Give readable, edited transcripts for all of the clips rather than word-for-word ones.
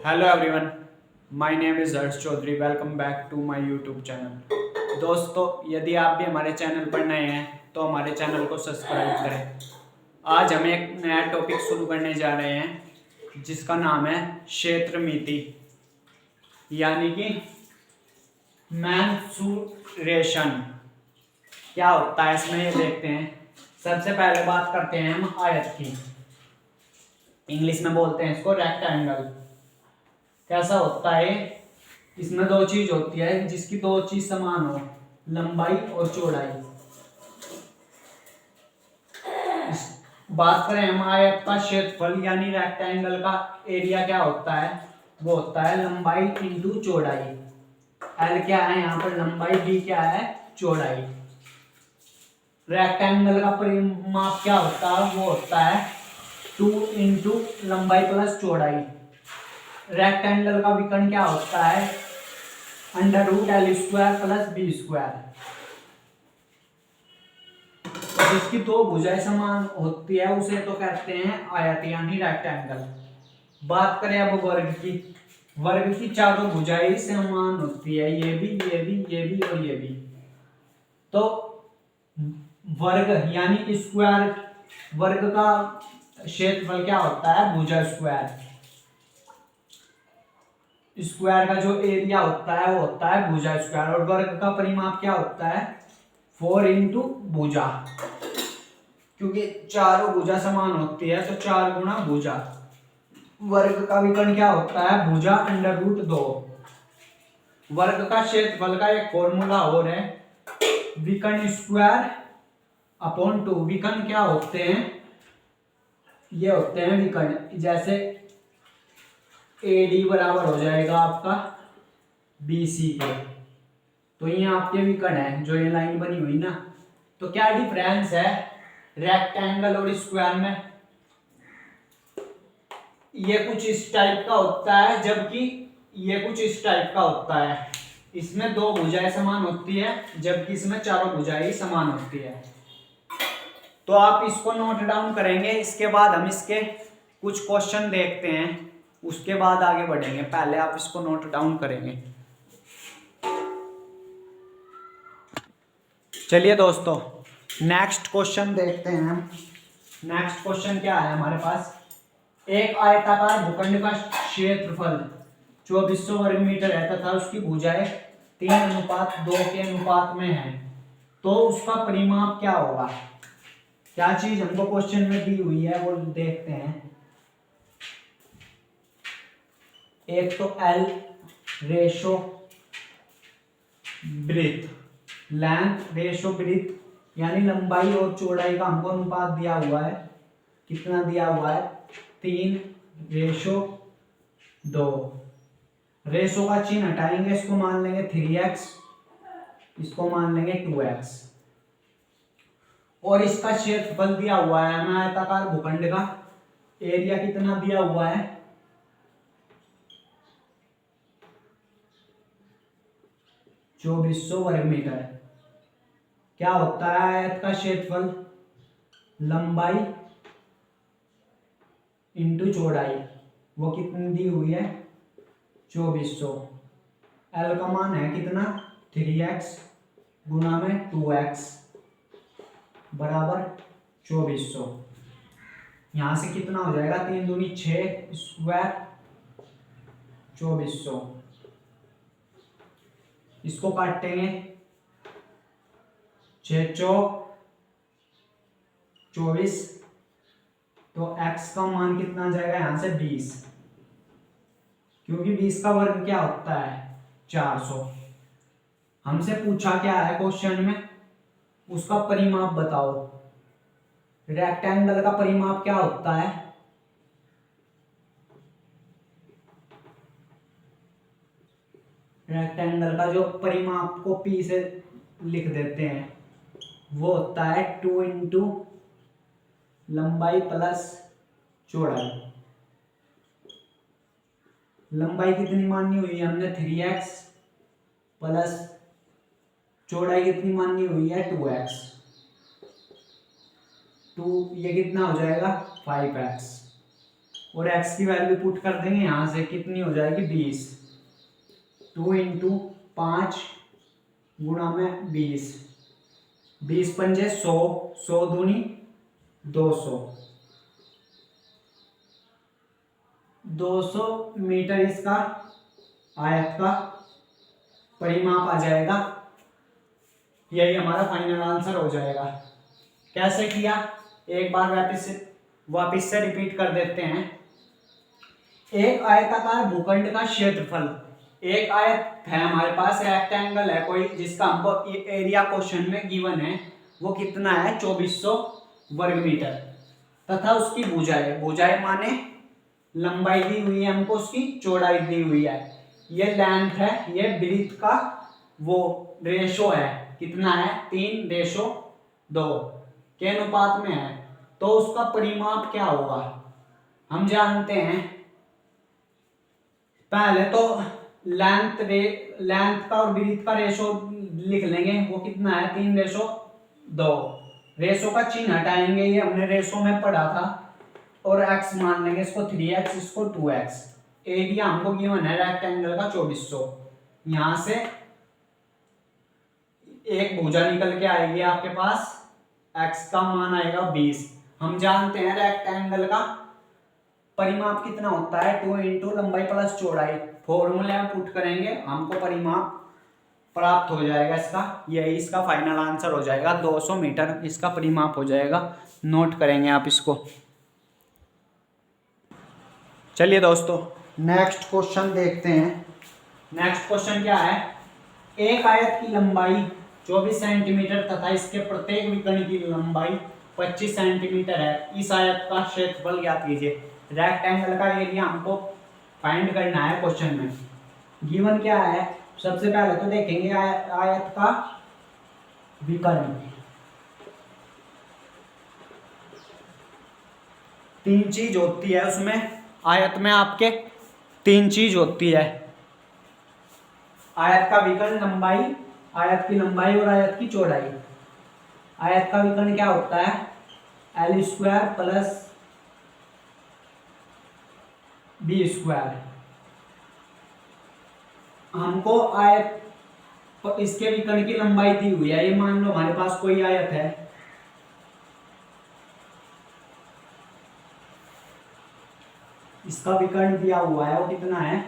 Hello everyone, my name is Harsh Chaudhary. Welcome back to my YouTube channel. दोस्तों, यदि आप भी हमारे चैनल पर नए हैं तो हमारे चैनल को सब्सक्राइब करें। आज हम एक नया टॉपिक शुरू करने जा रहे हैं जिसका नाम है क्षेत्र मिति, यानी कि मेंसुरेशन। क्या होता है इसमें ये देखते हैं। सबसे पहले बात करते हैं हम आयत की। इंग्लिश में बोलते हैं इसको रेक्टेंगल। कैसा होता है? इसमें दो चीज होती है जिसकी दो चीज समान हो, लंबाई और चौड़ाई। बात करें हम आयत का क्षेत्रफल यानी रेक्टेंगल का एरिया, क्या होता है? वो होता है लंबाई इंटू चौड़ाई। एल क्या है यहाँ पर? लंबाई। डी क्या है? चौड़ाई। रेक्टेंगल का परिमाप क्या होता है? वो होता है 2 इंटू लंबाई प्लस चौड़ाई। रेक्टेंगल का विकर्ण क्या होता है? Under root L square plus B square. जिसकी दो भुजाएं समान होती है उसे तो कहते हैं आयत यानी रेक्टेंगल। बात करें अब वर्ग की। वर्ग की चारों भुजाएं समान होती है, ये भी, ये भी, ये भी और ये भी। तो वर्ग यानी स्क्वायर, वर्ग का क्षेत्रफल क्या होता है? भुजा स्क्वायर। स्क्वायर का जो एरिया होता है वो होता है भुजा स्क्वायर। और वर्ग का परिमाप क्या होता है? 4 इंटू भुजा। क्योंकि चारों भुजा समान होती है तो 4 गुणा भुजा। वर्ग का विकर्ण क्या होता है? भुजा अंडर रूट 2। वर्ग का क्षेत्रफल का एक फॉर्मूला और है, विकर्ण स्क्वायर अपॉन 2। विकर्ण क्या होते हैं? ये होते हैं विकर्ण। जैसे AD बराबर हो जाएगा आपका BC के। तो ये आपके विकर्ण है, जो ये लाइन बनी हुई ना। तो क्या डिफरेंस है रेक्टेंगल और स्क्वायर में? ये कुछ इस टाइप का होता है जबकि ये कुछ इस टाइप का होता है। इसमें दो भुजाएं समान होती है जबकि इसमें चारों भुजाएं समान होती है। तो आप इसको नोट डाउन करेंगे। इसके बाद हम इसके कुछ क्वेश्चन देखते हैं, उसके बाद आगे बढ़ेंगे। पहले आप इसको नोट डाउन करेंगे। चलिए दोस्तों, नेक्स्ट क्वेश्चन देखते हैं हम। नेक्स्ट क्वेश्चन क्या है हमारे पास? एक आयताकार भूखंड का क्षेत्रफल 2400 वर्ग मीटर है तथा उसकी भुजाएं 3:2 के अनुपात में है, तो उसका परिमाप क्या होगा? क्या चीज हमको क्वेश्चन में दी हुई है वो देखते हैं। एक तो L ratio breadth, length ratio breadth यानी लंबाई और चौड़ाई का हमको अनुपात दिया हुआ है। कितना दिया हुआ है? 3:2। रेशो का चिन्ह हटाएंगे, इसको मान लेंगे 3x, इसको मान लेंगे 2x। और इसका क्षेत्रफल दिया हुआ है हमें आयताकार भूखंड का। एरिया कितना दिया हुआ है? 2400 वर्ग मीटर। क्या होता है आयत का क्षेत्रफल? लंबाई इंटू चौड़ाई। वो कितनी दी हुई है? 2400। एल का मान है कितना? 3x गुना में 2x बराबर 2400। यहां से कितना हो जाएगा? 3 दूनी 6 स्क्वायर 2400। इसको काटेंगे, 6 चौक 24। तो x का मान कितना आ जाएगा यहां से? 20। क्योंकि 20 का वर्ग क्या होता है? 400। हमसे पूछा क्या है क्वेश्चन में? उसका परिमाप बताओ। रेक्टेंगल का परिमाप क्या होता है? रेक्टेंगल का जो परिमाप को P से लिख देते हैं वो होता है 2 इंटू लंबाई प्लस चौड़ाई। लंबाई कितनी माननी हुई है हमने? 3x प्लस चौड़ाई कितनी माननी हुई है? 2x। 2 ये कितना हो जाएगा? 5x। और x की वैल्यू पुट कर देंगे यहाँ से, कितनी हो जाएगी 20। 2 इंटू 5 गुणा में 20, 20 पंजे 100, 100 दूनी 200, 200 मीटर इसका आयत का परिमाप आ जाएगा। यही हमारा फाइनल आंसर हो जाएगा। कैसे किया, एक बार वापिस से रिपीट कर देते हैं। एक आयताकार भूखंड का क्षेत्रफल, एक आयत है हमारे पास, रेक्टेंगल है कोई, जिसका हमको एरिया क्वेश्चन में गिवन है, वो कितना है 2400 वर्ग मीटर, तथा उसकी भुजाएं, भुजाएं माने लंबाई दी हुई है हमको, उसकी चौड़ाई दी हुई है, ये लेंथ है, ये ब्रीथ का वो रेशो है, कितना है 3:2 के अनुपात में है। तो उसका परिमाप क्या होगा हम जानते हैं। पहले तो लेंथ का और ब्रीथ का रेशो लिख लेंगे, वो कितना है 3:2। रेशो का चिन्ह हटाएंगे, ये हमने रेशो में पढ़ा था, और x मान लेंगे इसको 3x, इसको 2x। एरिया हमको गिवन है रेक्टेंगल का 2400। यहां से एक भुजा निकल के आएगी आपके पास, x का मान आएगा 20। हम जानते हैं रेक्टेंगल का परिमाप कितना होता है, 2 इंटू लंबाई प्लस चौड़ाई। फॉर्मूले में पुट करेंगे, हमको परिमाप प्राप्त हो जाएगा इसका, यही इसका फाइनल आंसर हो जाएगा। 200 मीटर इसका परिमाप हो जाएगा। नोट करेंगे आप इसको। चलिए दोस्तों नेक्स्ट क्वेश्चन देखते हैं। नेक्स्ट क्वेश्चन क्या है, एक आयत की लंबाई 24 सेंटीमीटर तथा इसके प्रत्येक विकर्ण की लंबाई 25 सेंटीमीटर है। इस आयत का क्षेत्रफल ज्ञात कीजिए। रेक्टेंगल का एरिया हमको फाइंड करना है क्वेश्चन में। गिवन क्या है, सबसे पहले तो देखेंगे आयत का विकर्ण। 3 चीज होती है उसमें, आयत में आपके 3 चीज होती है। आयत का विकर्ण, लंबाई, आयत की लंबाई और आयत की चौड़ाई। आयत का विकर्ण क्या होता है, l² प्लस b²। हमको आयत इसके विकर्ण की लंबाई दी हुई है, ये मान लो हमारे पास कोई आयत है, इसका विकर्ण दिया हुआ है, वो कितना है,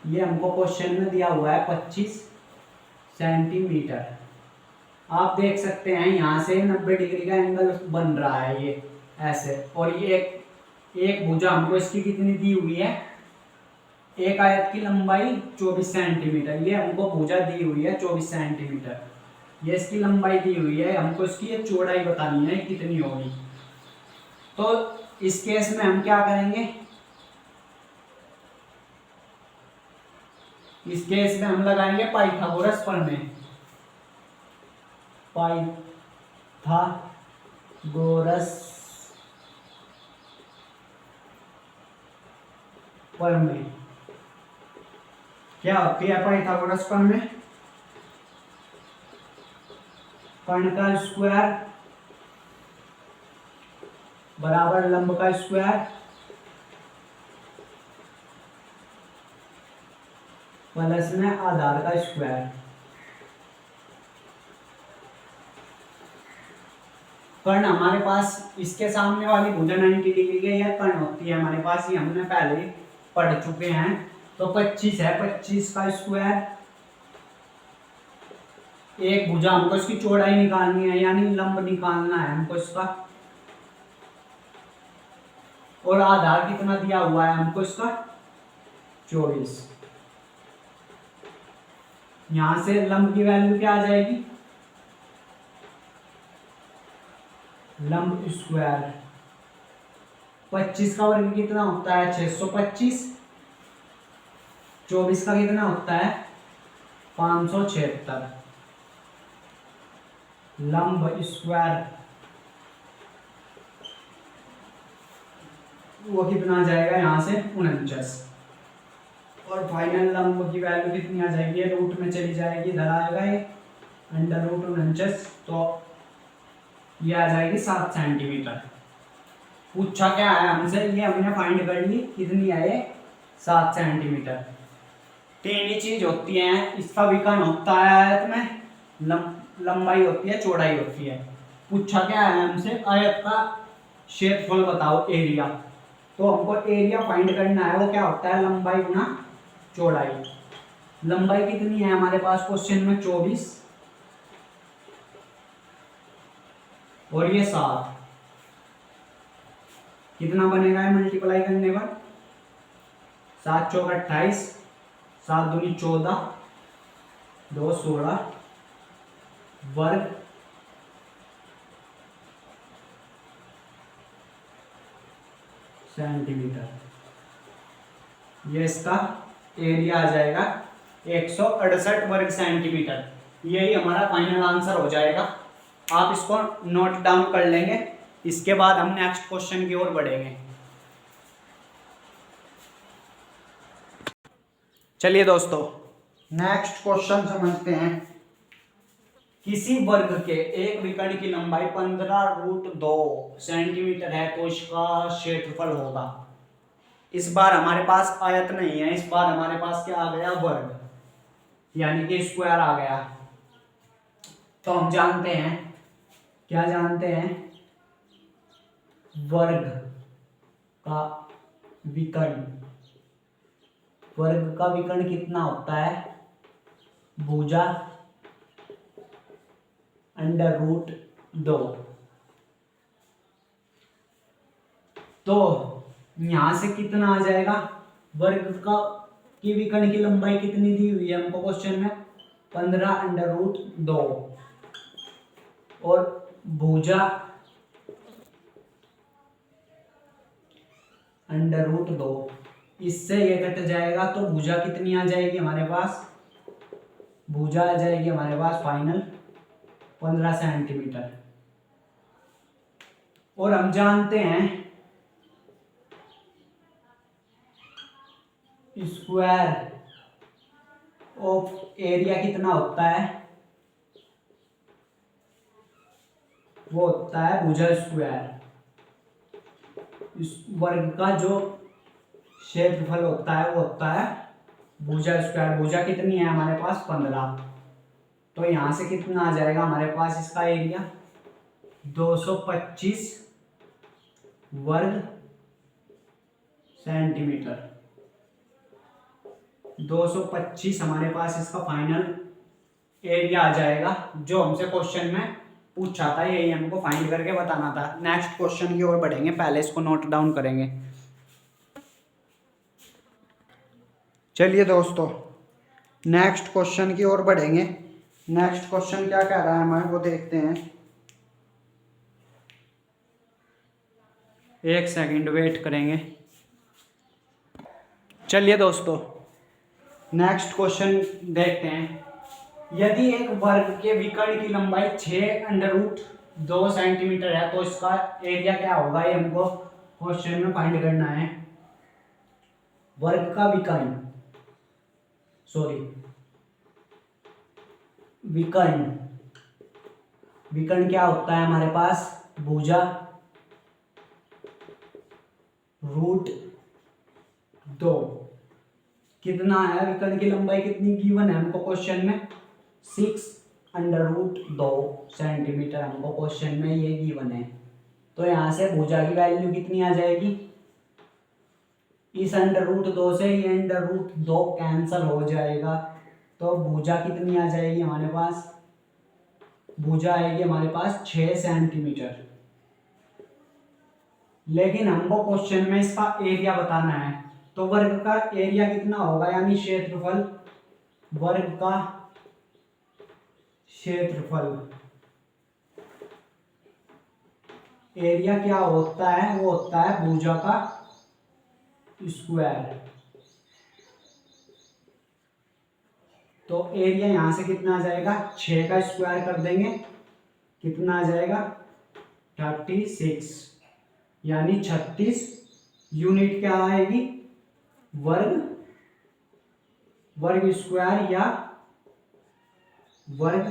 ये हमको क्वेश्चन में दिया हुआ है 25 सेंटीमीटर। आप देख सकते हैं यहाँ से 90 डिग्री का एंगल बन रहा है ये ऐसे, और ये एक भुजा हमको इसकी कितनी दी हुई है, एक आयत की लंबाई 24 सेंटीमीटर, ये हमको भुजा दी हुई है 24 सेंटीमीटर, ये इसकी लंबाई दी हुई है, हमको इसकी ये चौड़ाई बतानी है कितनी होगी। तो इस केस में हम क्या करेंगे, इस केस में हम लगाएंगे पाइथागोरस प्रमेय। पाइथागोरस प्रमेय क्या होती है, पाइथागोरस प्रमेय, कर्ण का स्क्वायर बराबर लंब का स्क्वायर प्लस में आधार का स्क्वायर। कर्ण हमारे पास इसके सामने वाली भुजा 90 डिग्री की यह कर्ण होती है हमारे पास, ये हमने पहले पढ़ चुके हैं। तो 25 है, 25 का स्क्वायर, एक भुजा हमको इसकी चौड़ाई निकालनी है, यानी लंब निकालना है हमको इसका, और आधार कितना दिया हुआ है हमको इसका 24। यहां से लंब की वैल्यू क्या आ जाएगी, लंब स्क्वायर 25 का वर्ग कितना होता है 625, 24 का कितना होता है 576, लंब स्क्वायर वो कितना आ जाएगा यहां से 49, और फाइनल लंब की वैल्यू कितनी आ जाएगी, रूट में चली जाएगी, इधर आएगा ये √49, तो ये आ जाएगी 7 सेंटीमीटर। पूछा क्या है हमसे, ये हमने फाइंड कर ली, कितनी है ये, 7 सेंटीमीटर। तीन ही चीज होती है, इसका विकर्ण होता है आयत में, लंबाई होती है, चौड़ाई होती है। पूछा क्या है हमसे, आयत का क्षेत्रफल बताओ, एरिया। तो हमको एरिया फाइंड करना है, वो क्या होता है, लंबाई गुना चौड़ाई। लंबाई कितनी है हमारे पास क्वेश्चन में, 24, और ये 7, कितना बनेगा है मल्टीप्लाई करने पर, 7 चौक 28, 7 दूनी 14, 2 16 वर्ग सेंटीमीटर। ये इसका एरिया आ जाएगा 168 वर्ग सेंटीमीटर। यही हमारा फाइनल आंसर हो जाएगा। आप इसको नोट डाउन कर लेंगे, इसके बाद हम नेक्स्ट क्वेश्चन की ओर बढ़ेंगे। चलिए दोस्तों, नेक्स्ट क्वेश्चन समझते हैं। किसी वर्ग के एक विकर्ण की लंबाई 15√2 सेंटीमीटर है, तो इसका क्षेत्रफल होगा। इस बार हमारे पास आयत नहीं है, इस बार हमारे पास क्या आ गया, वर्ग, यानी कि स्क्वायर आ गया। तो हम जानते हैं, क्या जानते हैं, वर्ग का विकर्ण, वर्ग का विकर्ण कितना होता है, भुजा √2। तो यहां से कितना आ जाएगा, वर्ग का की विकर्ण की लंबाई कितनी दी हुई है हमको क्वेश्चन में, 15√2, और भुजा √2, इससे ये कट जाएगा, तो भुजा कितनी आ जाएगी हमारे पास, भुजा आ जाएगी हमारे पास फाइनल 15 सेंटीमीटर। और हम जानते हैं स्क्वायर ऑफ एरिया कितना होता है, वो होता है भुजा स्क्वायर। इस वर्ग का जो क्षेत्रफल होता है वो होता है भुजा स्क्वायर। भुजा कितनी है हमारे पास, 15। तो यहां से कितना आ जाएगा हमारे पास इसका एरिया, 225 वर्ग सेंटीमीटर। 225 हमारे पास इसका फाइनल एरिया आ जाएगा, जो हमसे क्वेश्चन में पूछा था, यही हमको फाइंड करके बताना था। नेक्स्ट क्वेश्चन की ओर बढ़ेंगे, पहले इसको नोट डाउन करेंगे। चलिए दोस्तों, नेक्स्ट क्वेश्चन की ओर बढ़ेंगे। नेक्स्ट क्वेश्चन क्या कह रहा है हमें, वो देखते हैं। एक सेकंड वेट करेंगे। चलिए दोस्तों, नेक्स्ट क्वेश्चन देखते हैं। यदि एक वर्ग के विकर्ण की लंबाई 6√2 सेंटीमीटर है, तो इसका एरिया क्या होगा, ये हमको क्वेश्चन में फाइंड करना है। वर्ग का विकर्ण, सॉरी विकर्ण, विकर्ण क्या होता है हमारे पास, भुजा √2। कितना है विकर्ण की लंबाई, कितनी गिवन है हमको क्वेश्चन में, 6√2 सेंटीमीटर हमको क्वेश्चन में ये गिवन है। तो यहां से भुजा की वैल्यू कितनी आ जाएगी, इस √2 से ये √2 कैंसल हो जाएगा, तो भुजा कितनी आ जाएगी हमारे पास, भुजा आएगी हमारे पास 6 सेंटीमीटर। लेकिन हमको क्वेश्चन में इसका एरिया बताना है, तो वर्ग का एरिया कितना होगा, यानी क्षेत्रफल, वर्ग का क्षेत्रफल, एरिया क्या होता है, वो होता है भुजा का स्क्वायर। तो एरिया यहां से कितना आ जाएगा, 6 का स्क्वायर कर देंगे, कितना आ जाएगा 36, यानी 36। यूनिट क्या आएगी, वर्ग, वर्ग स्क्वायर या वर्ग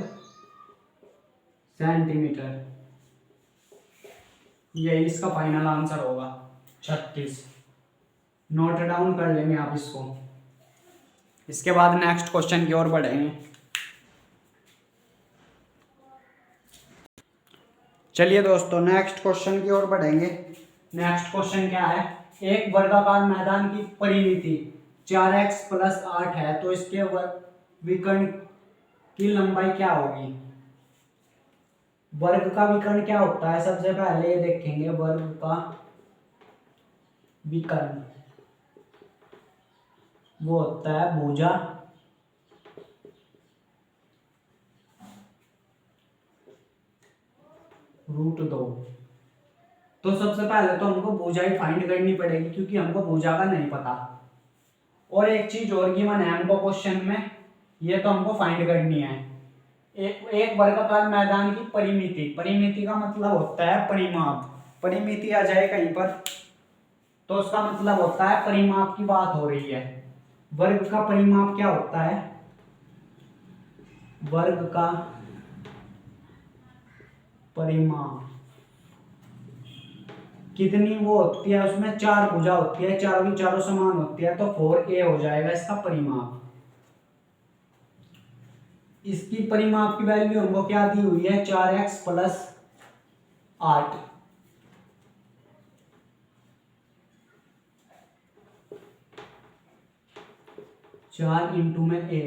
सेंटीमीटर। यही इसका फाइनल आंसर होगा 36। नोट डाउन कर लेंगे आप इसको। इसके बाद नेक्स्ट क्वेश्चन की ओर बढ़ेंगे। चलिए दोस्तों नेक्स्ट क्वेश्चन की ओर बढ़ेंगे। नेक्स्ट क्वेश्चन क्या है, एक वर्गाकार मैदान की परिमिति 4x+8 है, तो इसके विकर्ण की लंबाई क्या होगी। वर्ग का विकर्ण क्या होता है, सबसे पहले ये देखेंगे। वर्ग का विकर्ण वो होता है भुजा √2। तो सबसे पहले तो हमको भुजा ही फाइंड करनी पड़ेगी, क्योंकि हमको भुजा का नहीं पता। और एक चीज और गिवन है हमको क्वेश्चन में, ये तो हमको फाइंड करनी है। एक वर्गाकार मैदान की परिमिति, परिमिति का मतलब होता है परिमाप। परिमिति आ जाए कहीं पर तो उसका मतलब होता है परिमाप की बात हो रही है। वर्ग का परिमाप क्या होता है, वर्ग का परिमाप कितनी वो होती है, उसमें 4 भुजा होती है, चारों की चारों समान होती है, तो 4a हो जाएगा इसका परिमाप। इसकी परिमाप की वैल्यू हमको क्या दी हुई है, 4x+8। चार इंटू में a,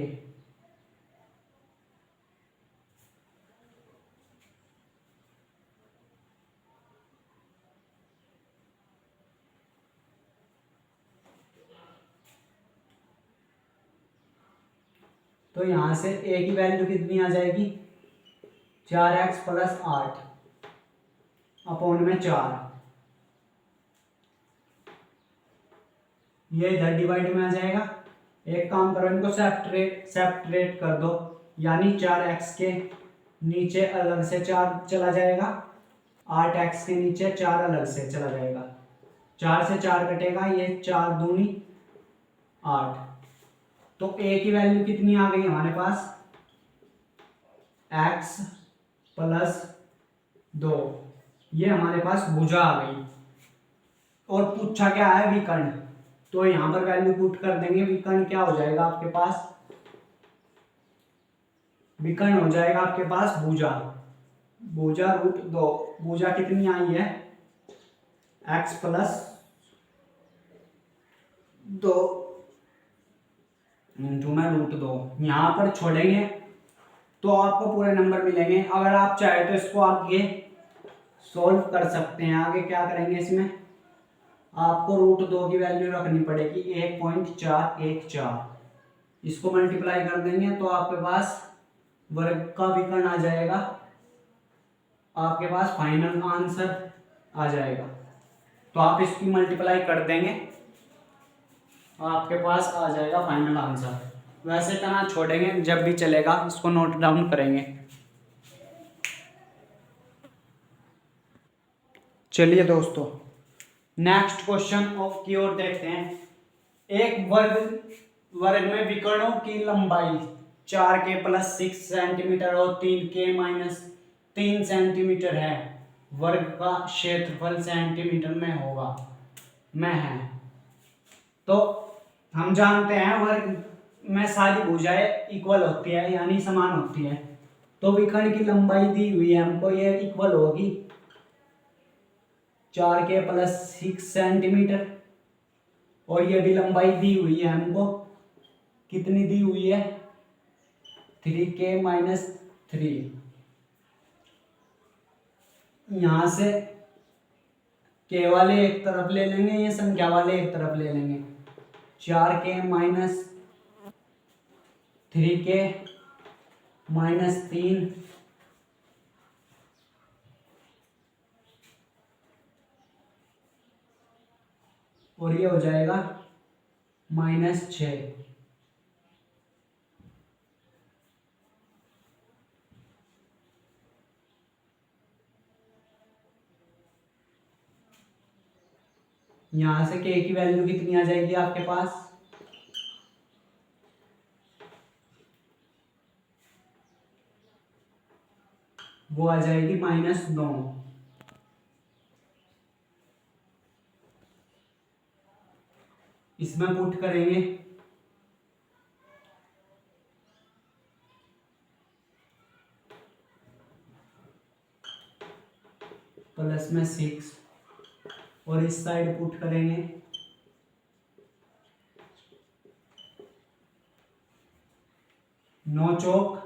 तो यहां से a की वैल्यू कितनी आ जाएगी, 4x+8 अपॉन में 4। ये इधर डिवाइड में आ जाएगा। एक काम करो, इनको सेपरेट कर दो, यानी 4x के नीचे अलग से 4 चला जाएगा, 8x के नीचे 4 अलग से चला जाएगा। 4 से 4 कटेगा, ये 4 दूनी 8। तो a की वैल्यू कितनी आ गई हमारे पास, x+2। ये हमारे पास भुजा आ गई। और पूछा क्या है, विकर्ण, तो यहां पर वैल्यू पुट कर देंगे। विकर्ण क्या हो जाएगा आपके पास, विकर्ण हो जाएगा आपके पास भुजा, भुजा √2। भुजा कितनी आई है, x+2 इंटू में √2। यहां पर छोड़ेंगे तो आपको पूरे नंबर मिलेंगे। अगर आप चाहे तो इसको आगे सॉल्व कर सकते हैं। आगे क्या करेंगे, इसमें आपको √2 की वैल्यू रखनी पड़ेगी 1.414। इसको मल्टीप्लाई कर देंगे तो आपके पास वर्ग का विकर्ण आ जाएगा, आपके पास फाइनल आंसर आ जाएगा। तो आप इसकी मल्टीप्लाई कर देंगे, आपके पास आ जाएगा फाइनल आंसर। वैसे इतना छोड़ेंगे जब भी चलेगा, इसको नोट डाउन करेंगे। चलिए दोस्तों नेक्स्ट क्वेश्चन की ओर देखते हैं। एक वर्ग में विकर्णों की लंबाई 4k+6 सेंटीमीटर और 3k-3 सेंटीमीटर है। वर्ग का क्षेत्रफल सेंटीमीटर में होगा, में है। तो हम जानते हैं वर्ग में सारी भुजाएं इक्वल होती है, यानी समान होती है। तो विकर्ण की लंबाई दी हुई है हमको, ये इक्वल होगी 4k+6 सेंटीमीटर। और ये भी लंबाई दी हुई है हमको, कितनी दी हुई है, 3k-3। यहां से k वाले एक तरफ ले लेंगे, ये संख्या वाले एक तरफ ले लेंगे। 4k-3k-3 और ये हो जाएगा -6। यहां से k की वैल्यू कितनी आ जाएगी आपके पास, वो आ जाएगी -9। इसमें पुट करेंगे प्लस में 6 और इस साइड पुट करेंगे 9 चौक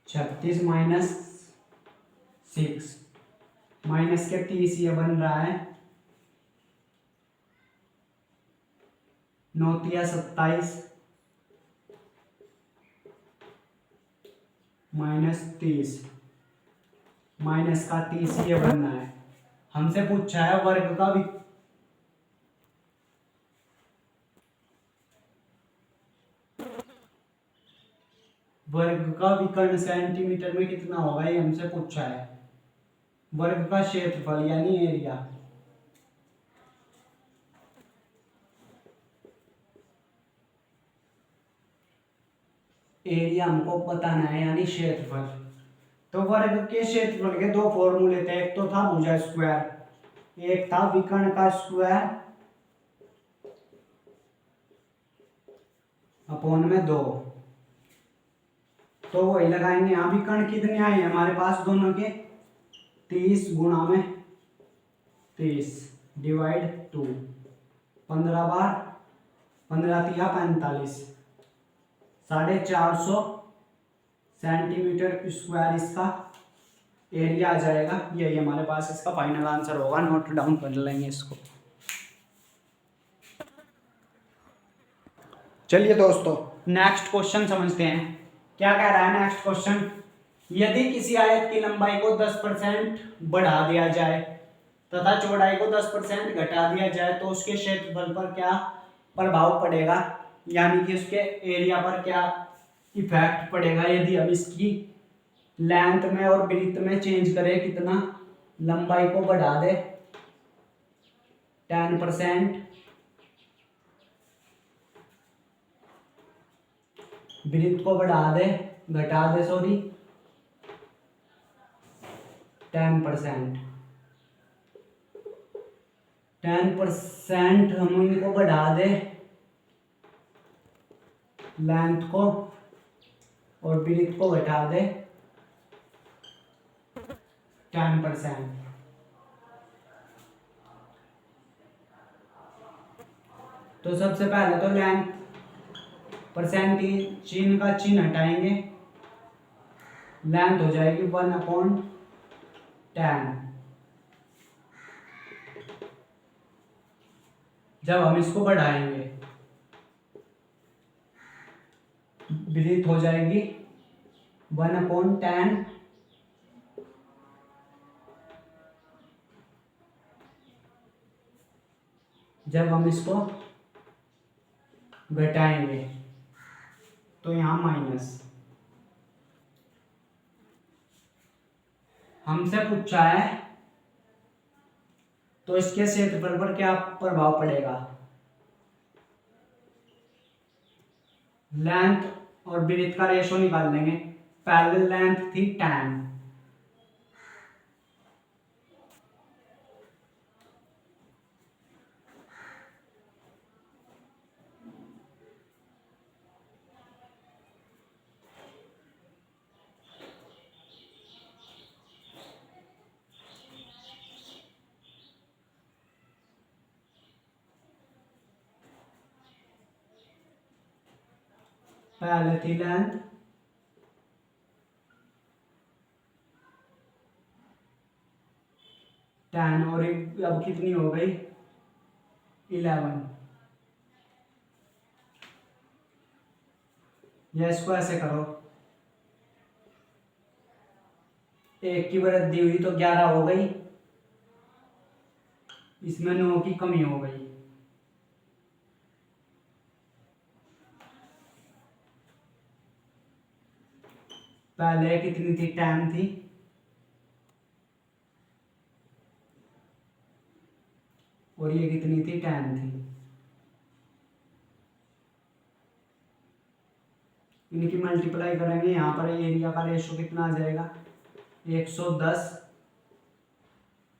36 -6 माइनस के 30 ये बन रहा है 9 तिया 27 -30 माइनस का 30 ये बनना है। हमसे पूछा है वर्ग का विकर्ण सेंटीमीटर में कितना होगा, ये हमसे पूछा है। वर्ग का क्षेत्रफल यानी एरिया, हमको बताना है यानी क्षेत्रफल। तो वर्ग के क्षेत्रफल के दो फॉर्मूले थे, एक तो था भुजा स्क्वायर, एक था विकर्ण का स्क्वायर अपॉन में 2। तो वही लगाएंगे। यहाँ विकर्ण कितने आए हैं हमारे पास दोनों के, 30 गुणा में 30 डिवाइड 2, 15 बार 15 तिया 45, 450 सेंटीमीटर स्क्वायर इसका एरिया आ जाएगा। यही हमारे पास इसका फाइनल आंसर होगा। नोट डाउन कर लेंगे इसको। चलिए दोस्तों नेक्स्ट क्वेश्चन समझते हैं। क्या कह रहा है नेक्स्ट क्वेश्चन, यदि किसी आयत की लंबाई को 10% बढ़ा दिया जाए तथा चौड़ाई को 10% घटा दिया जाए तो उसके क्षेत्रफल पर क्या प्रभाव पड़ेगा, यानी कि उसके एरिया पर क्या इफेक्ट पड़ेगा यदि हम इसकी लेंथ में और ब्रीथ में चेंज करें। कितना, लंबाई को बढ़ा दे 10%, ब्रीथ को घटा दे 10%। 10% हम इनको बढ़ा दे लेंथ को और ब्रीथ को घटा दे 10%। तो सबसे पहले तो लेंथ परसेंटेज चिन्ह का चिन्ह हटाएंगे, लेंथ हो जाएगी 1/10। जब हम इसको बढ़ाएंगे ब्रीथ हो जाएगी 1/10। जब हम इसको घटाएंगे तो यहां माइनस। हमसे पूछा है तो इसके क्षेत्रफल पर क्या प्रभाव पड़ेगा। लेंथ और ब्रीथ का रेशो निकाल लेंगे। पहले लेंथ थी 10, पहले थी लेंथ 10 और अब कितनी हो गई 11। या इसको ऐसे करो, 1 की वृद्धि हुई तो 11 हो गई, इसमें 9 की कमी हो गई। पहले कितनी थी 10 थी और ये कितनी थी 10 थी, इनकी मल्टीप्लाई करेंगे, यहाँ पर एरिया का रेशो कितना आ जाएगा 110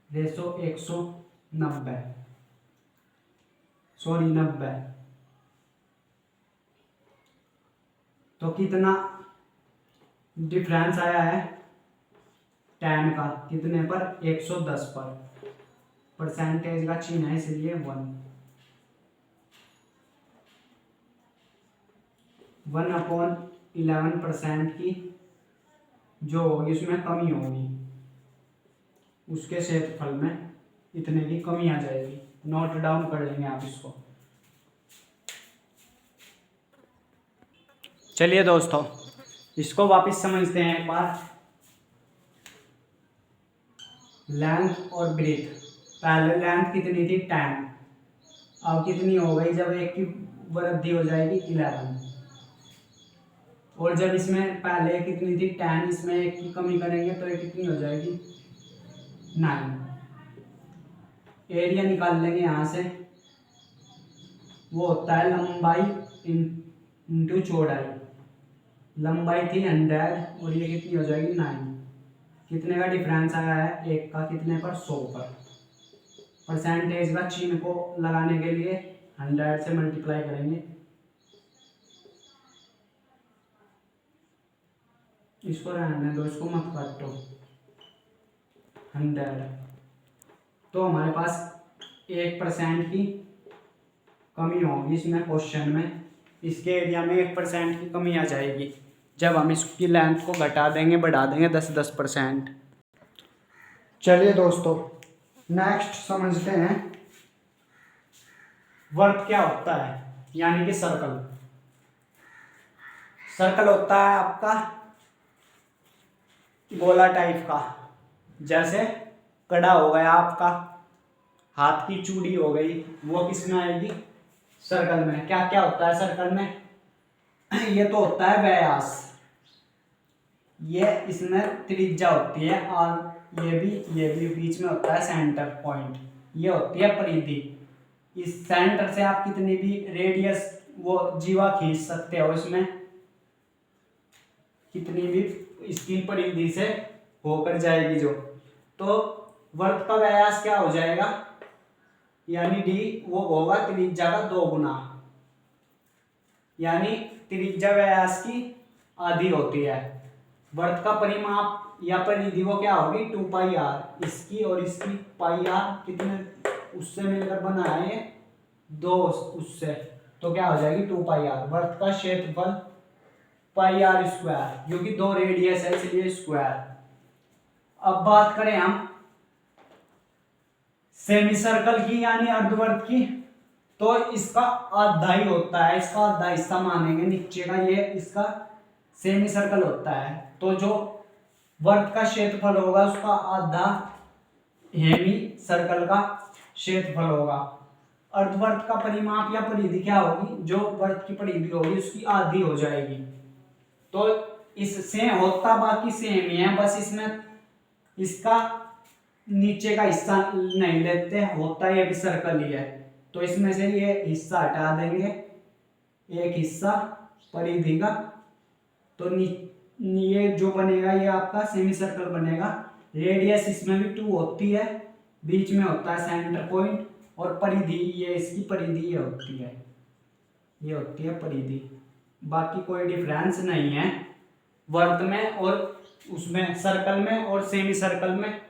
रेशो 190 सॉरी 90। तो कितना डिफरेंस आया है 10 का, कितने पर 110 पर, परसेंटेज का चिन्ह है इसलिए 1/11% की जो होगी उसमें कमी होगी, उसके क्षेत्रफल में इतने की कमी आ जाएगी। नोट डाउन कर लेंगे आप इसको। चलिए दोस्तों इसको वापस समझते हैं एक बार। लेंथ और ब्रेथ, पहले लेंथ कितनी थी 10, अब कितनी हो गई जब एक की वृद्धि हो जाएगी 11, और जब इसमें पहले कितनी थी 10, इसमें एक की कमी करेंगे तो ये कितनी हो जाएगी 9। एरिया निकाल लेंगे यहाँ से, वो होता है लंबाई इंटू चौड़ाई। लंबाई थी 100 और ये कितनी हो जाएगी 9। कितने का डिफरेंस आया है, एक का, कितने पर 100 पर। परसेंटेज का चिन्ह को लगाने के लिए 100 से मल्टीप्लाई करेंगे। इसको रहने दो, इसको मत काटो। 100 तो हमारे पास 1% की कमी होगी इसमें क्वेश्चन में। इसके एरिया में 1% की कमी आ जाएगी जब हम इसकी लेंथ को घटा देंगे, बढ़ा देंगे 10%। चलिए दोस्तों नेक्स्ट समझते हैं वर्त क्या होता है, यानी कि सर्कल। सर्कल होता है आपका गोला टाइप का, जैसे कड़ा हो गया आपका, हाथ की चूड़ी हो गई, वो किसमें आएगी सर्कल में। क्या क्या होता है सर्कल में, ये तो होता है व्यास, ये इसमें त्रिज्या होती है, और ये भी बीच में होता है सेंटर पॉइंट, ये होती है परिधि। इस सेंटर से आप कितनी भी रेडियस वो जीवा खींच सकते हो, इसमें कितनी भी इसकी परिधि से होकर जाएगी जो। तो वर्त का व्यास क्या हो जाएगा, यानी डी वो होगा त्रिज्या का 2 गुना, यानी त्रिज्या व्यास की आधी होती है। वर्त का परिमाप या परिधि वो क्या होगी 2πr, इसकी और इसकी πr कितने उससे मिलकर बना है ये 2 उससे, तो क्या हो जाएगी 2πr। वर्त का क्षेत्रफल πr², क्योंकि 2 रेडियस है इसलिए स्क्वायर। अब बात करें हम सेमी सर्कल की यानी अर्धवर्त की, तो इसका आधा ही होता है, इसका आधा हिस्सा मानेंगे नीचे का, ये इसका सेमी सर्कल होता है। तो जो वर्त का क्षेत्रफल होगा उसका आधा हेमी सर्कल का क्षेत्रफल होगा। अर्धवर्त का परिमाप या परिधि क्या होगी, जो वर्त की परिधि होगी उसकी आधी हो जाएगी। तो इससे होता बाकी सेम ही है, बस इसमें इसका नीचे का हिस्सा नहीं लेते, होता ये भी सर्कल ही है। तो इसमें से ये हिस्सा हटा देंगे, एक हिस्सा परिधि का, तो ये जो बनेगा ये आपका सेमी सर्कल बनेगा। रेडियस इसमें भी 2 होती है, बीच में होता है सेंटर पॉइंट, और परिधि ये इसकी परिधि ये होती है, ये होती है परिधि। बाकी कोई डिफरेंस नहीं है वर्त में और उसमें सर्कल में और सेमी सर्कल में।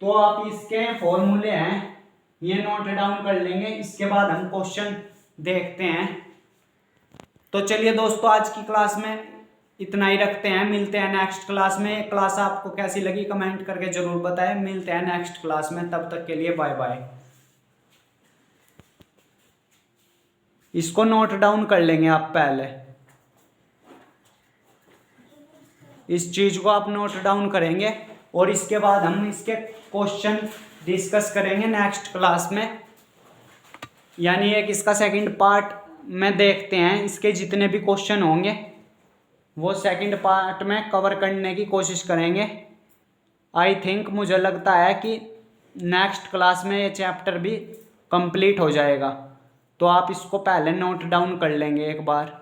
तो आप इसके फॉर्मूले हैं ये नोट डाउन कर लेंगे, इसके बाद हम क्वेश्चन देखते हैं। तो चलिए दोस्तों आज की क्लास में इतना ही रखते हैं, मिलते हैं नेक्स्ट क्लास में। क्लास आपको कैसी लगी कमेंट करके जरूर बताएं। मिलते हैं नेक्स्ट क्लास में, तब तक के लिए बाय बाय। इसको नोट डाउन कर लेंगे आप पहले, इस चीज को आप नोट डाउन करेंगे और इसके बाद हम इसके क्वेश्चन डिस्कस करेंगे नेक्स्ट क्लास में। यानी एक इसका सेकंड पार्ट में देखते हैं, इसके जितने भी क्वेश्चन होंगे वो सेकंड पार्ट में कवर करने की कोशिश करेंगे। आई थिंक मुझे लगता है कि नेक्स्ट क्लास में ये चैप्टर भी कंप्लीट हो जाएगा। तो आप इसको पहले नोट डाउन कर लेंगे एक बार।